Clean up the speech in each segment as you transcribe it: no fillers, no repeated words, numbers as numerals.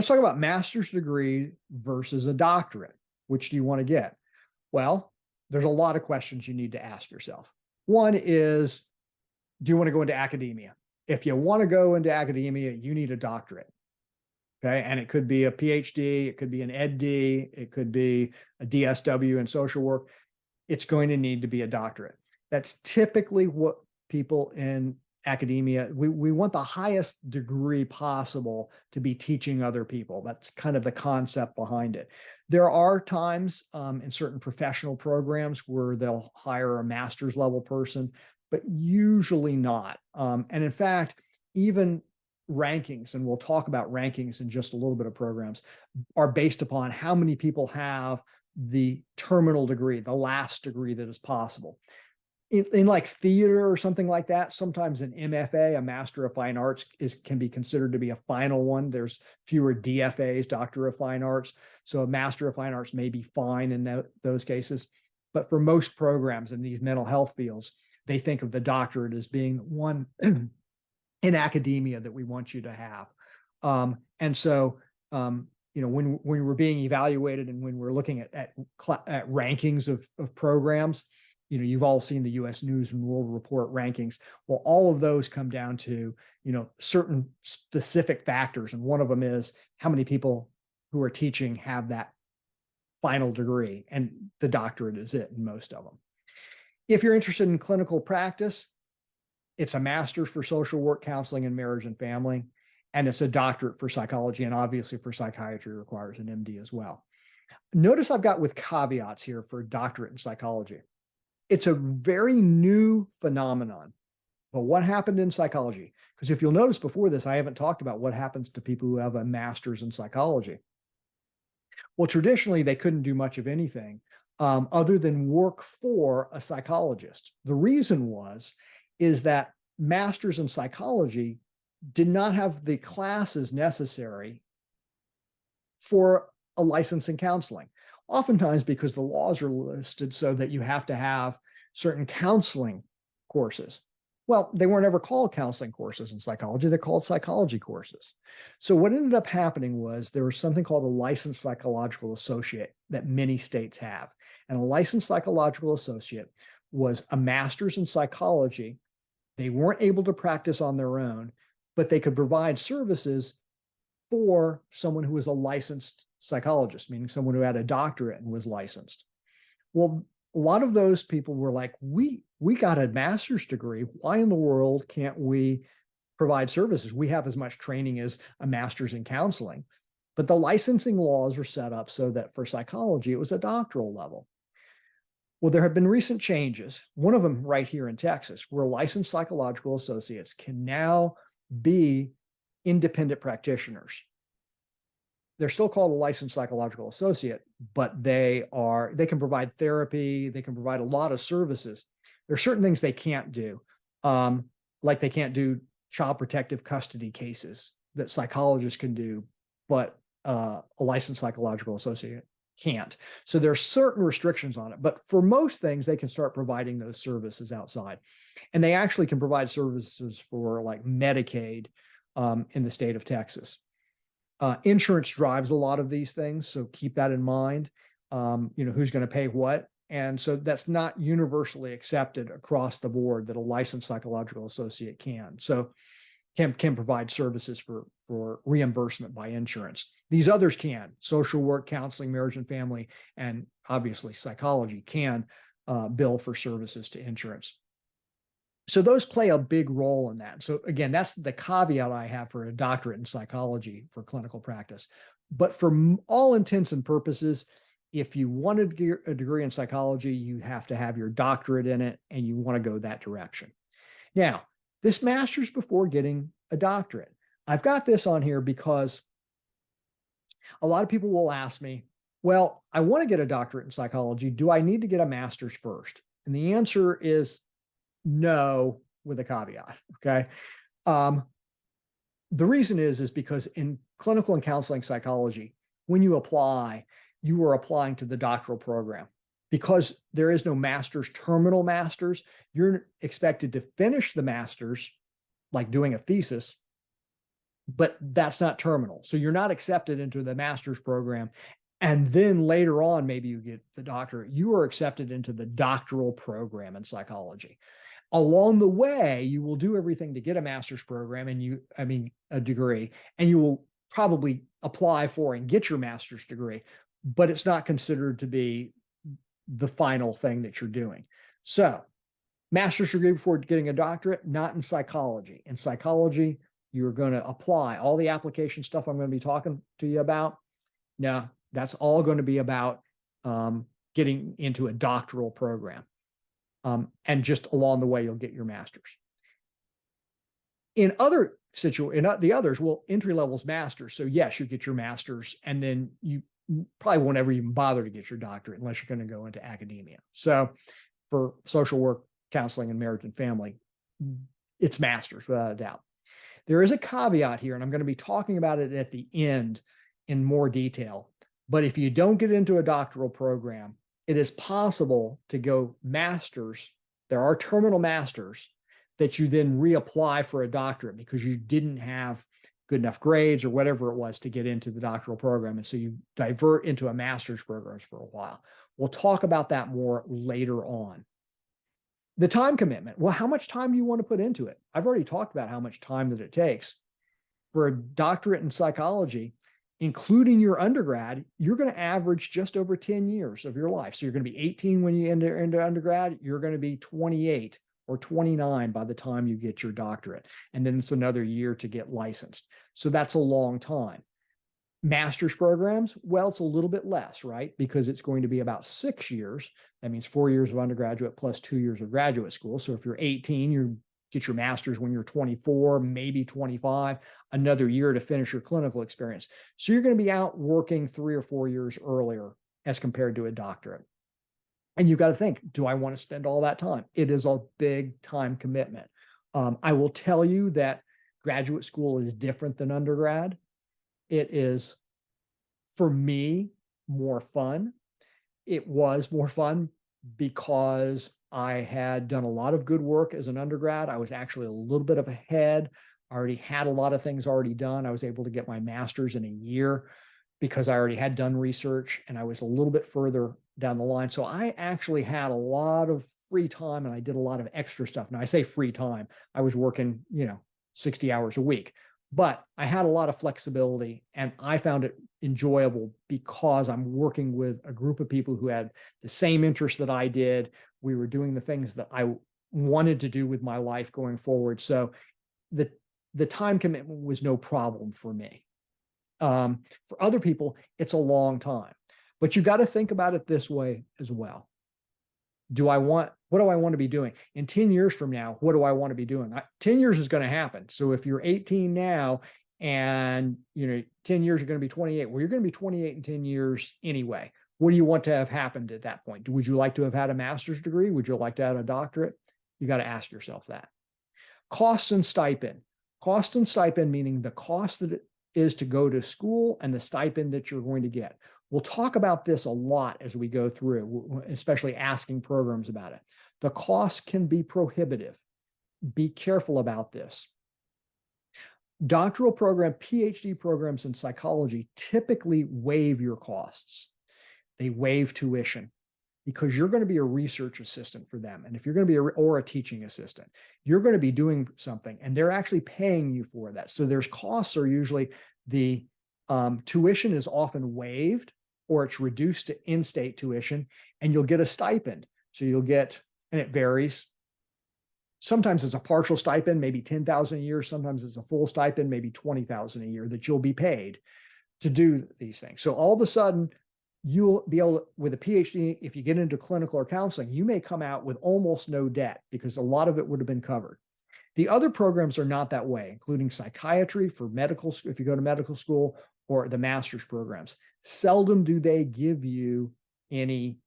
let's talk about master's degree versus a doctorate. Which do you want to get? Well, there's a lot of questions you need to ask yourself. One is, do you want to go into academia? If you want to go into academia, you need a doctorate. Okay. And it could be a PhD, it could be an EdD, it could be a DSW in social work. It's going to need to be a doctorate. That's typically what people in academia, we want the highest degree possible to be teaching other people. That's kind of the concept behind it. There are times in certain professional programs where they'll hire a master's level person, but usually not. And in fact, even rankings, and we'll talk about rankings in just a little bit of programs, are based upon how many people have the terminal degree, the last degree that is possible. In like theater or something like that, sometimes an MFA, a Master of Fine Arts, can be considered to be a final one. There's fewer DFAs, Doctor of Fine Arts. So a Master of Fine Arts may be fine in those cases. But for most programs in these mental health fields, they think of the doctorate as being one in academia that we want you to have. And so, when we're being evaluated and when we're looking at rankings of programs, you've all seen the U.S. News and World Report rankings. Well, all of those come down to, certain specific factors. And one of them is how many people who are teaching have that final degree, and the doctorate is it in most of them. If you're interested in clinical practice, it's a master's for social work, counseling, and marriage and family, and it's a doctorate for psychology, and obviously for psychiatry requires an MD as well. Notice I've got with caveats here for doctorate in psychology. It's a very new phenomenon. But what happened in psychology? Because if you'll notice before this, I haven't talked about what happens to people who have a master's in psychology. Well, traditionally, they couldn't do much of anything other than work for a psychologist. The reason is that masters in psychology did not have the classes necessary for a license in counseling. Oftentimes because the laws are listed so that you have to have certain counseling courses. Well, they weren't ever called counseling courses in psychology. They're called psychology courses. So what ended up happening was there was something called a licensed psychological associate that many states have. And a licensed psychological associate was a master's in psychology. They weren't able to practice on their own, but they could provide services for someone who was a licensed psychologist, meaning someone who had a doctorate and was licensed. Well, a lot of those people were like, we got a master's degree. Why in the world can't we provide services? We have as much training as a master's in counseling. But the licensing laws were set up so that for psychology, it was a doctoral level. Well, there have been recent changes, one of them right here in Texas, where licensed psychological associates can now be independent practitioners. They're still called a licensed psychological associate, but they can provide therapy, they can provide a lot of services. There are certain things they can't do, like they can't do child protective custody cases that psychologists can do, but a licensed psychological associate can't. So there are certain restrictions on it, but for most things, they can start providing those services outside. And they actually can provide services for like Medicaid in the state of Texas. Insurance drives a lot of these things, so keep that in mind. Who's going to pay what. And so that's not universally accepted across the board that a licensed psychological associate can. So can provide services for reimbursement by insurance. These others can. Social work, counseling, marriage and family, and obviously psychology can bill for services to insurance. So those play a big role in that. So again, that's the caveat I have for a doctorate in psychology for clinical practice. But for all intents and purposes, if you want a degree in psychology, you have to have your doctorate in it, and you want to go that direction. Now, this master's before getting a doctorate. I've got this on here because a lot of people will ask me, well, I want to get a doctorate in psychology. Do I need to get a master's first? And the answer is no, with a caveat. Okay. The reason is because in clinical and counseling psychology, when you apply, you are applying to the doctoral program. Because there is no master's, terminal master's, you're expected to finish the master's, like doing a thesis, but that's not terminal. So you're not accepted into the master's program. And then later on, maybe you get the doctorate. You are accepted into the doctoral program in psychology. Along the way, you will do everything to get a master's program a degree, and you will probably apply for and get your master's degree, but it's not considered to be the final thing that you're doing. So, master's degree before getting a doctorate, not in psychology. In psychology, you're going to apply all the application stuff I'm going to be talking to you about. Now, that's all going to be about getting into a doctoral program. And just along the way, you'll get your master's. In other situations, the others, well, entry level is master's. So yes, you get your master's, and then you probably won't ever even bother to get your doctorate unless you're going to go into academia. So for social work, counseling, and marriage and family, it's master's without a doubt. There is a caveat here, and I'm going to be talking about it at the end in more detail. But if you don't get into a doctoral program, it is possible to go master's. There are terminal masters that you then reapply for a doctorate because you didn't have good enough grades or whatever it was to get into the doctoral program. And so you divert into a master's program for a while. We'll talk about that more later on. The time commitment. Well, how much time do you want to put into it? I've already talked about how much time that it takes. For a doctorate in psychology, including your undergrad, you're going to average just over 10 years of your life. So you're going to be 18 when you enter into undergrad. You're going to be 28 or 29 by the time you get your doctorate. And then it's another year to get licensed. So that's a long time. Master's programs, well, it's a little bit less, right? Because it's going to be about 6 years. That means 4 years of undergraduate plus 2 years of graduate school. So if you're 18, you get your master's when you're 24, maybe 25, another year to finish your clinical experience. So you're going to be out working 3 or 4 years earlier as compared to a doctorate. And you've got to think, do I want to spend all that time? It is a big time commitment. I will tell you that graduate school is different than undergrad. It is, for me, more fun. It was more fun because I had done a lot of good work as an undergrad. I was actually a little bit of ahead. I already had a lot of things already done. I was able to get my master's in a year because I already had done research and I was a little bit further down the line. So I actually had a lot of free time and I did a lot of extra stuff. Now I say free time, I was working, 60 hours a week, but I had a lot of flexibility and I found it enjoyable because I'm working with a group of people who had the same interests that I did. We were doing the things that I wanted to do with my life going forward. So the time commitment was no problem for me. For other people, it's a long time, but you got to think about it this way as well. What do I want to be doing in 10 years from now? What do I want to be doing? 10 years is going to happen. So if you're 18 now and 10 years, you're going to be 28. Well, you're going to be 28 in 10 years anyway. What do you want to have happened at that point? Would you like to have had a master's degree? Would you like to have a doctorate? You got to ask yourself that. Costs and stipend. Cost and stipend, meaning the cost that it is to go to school and the stipend that you're going to get. We'll talk about this a lot as we go through, especially asking programs about it. The cost can be prohibitive. Be careful about this. Doctoral program, PhD programs in psychology typically waive your costs. They waive tuition because you're going to be a research assistant for them. And if you're going to be or a teaching assistant, you're going to be doing something and they're actually paying you for that. So there's costs are usually the tuition is often waived or it's reduced to in-state tuition and you'll get a stipend. So you'll get, and it varies. Sometimes it's a partial stipend, maybe $10,000 a year. Sometimes it's a full stipend, maybe $20,000 a year that you'll be paid to do these things. So all of a sudden you'll be able to, with a PhD, if you get into clinical or counseling, you may come out with almost no debt because a lot of it would have been covered. The other programs are not that way, including psychiatry for medical, if you go to medical school, or the master's programs. Seldom do they give you any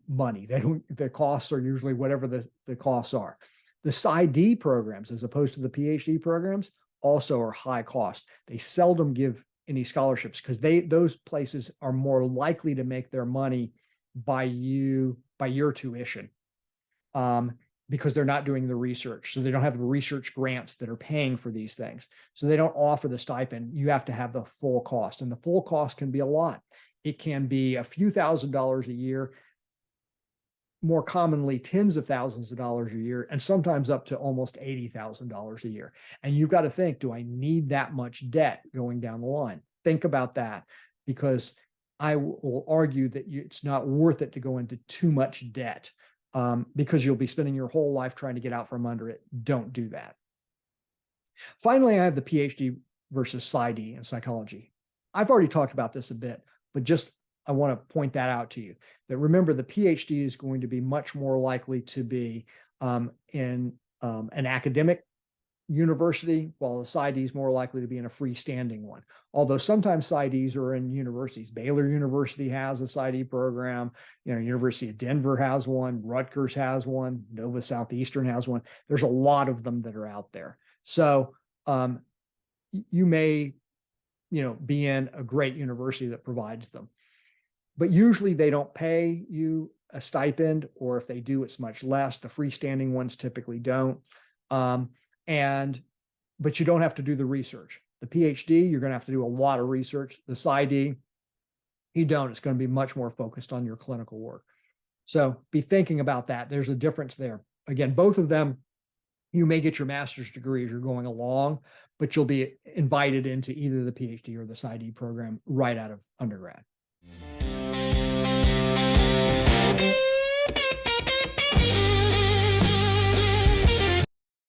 money. They don't, the costs are usually whatever the costs are. The PsyD programs, as opposed to the PhD programs, also are high cost. They seldom give any scholarships because those places are more likely to make their money by your tuition. because they're not doing the research. So they don't have the research grants that are paying for these things. So they don't offer the stipend. You have to have the full cost, and the full cost can be a lot. It can be a few $1,000s a year, more commonly tens of thousands of dollars a year, and sometimes up to almost $80,000 a year. And you've got to think, do I need that much debt going down the line? Think about that, because I will argue that it's not worth it to go into too much debt, because you'll be spending your whole life trying to get out from under it. Don't do that. Finally, I have the PhD versus PsyD in psychology. I've already talked about this a bit, but just I want to point that out to you, that remember, the PhD is going to be much more likely to be in an academic university, while the PsyD is more likely to be in a freestanding one. Although sometimes PsyDs are in universities. Baylor University has a PsyD program. University of Denver has one. Rutgers has one. Nova Southeastern has one. There's a lot of them that are out there. So you may, be in a great university that provides them, but usually they don't pay you a stipend, or if they do, it's much less. The freestanding ones typically don't. But you don't have to do the research. The PhD, you're going to have to do a lot of research. The PsyD, you don't. It's going to be much more focused on your clinical work. So be thinking about that. There's a difference there. Again, both of them, you may get your master's degree as you're going along, but you'll be invited into either the PhD or the PsyD program right out of undergrad.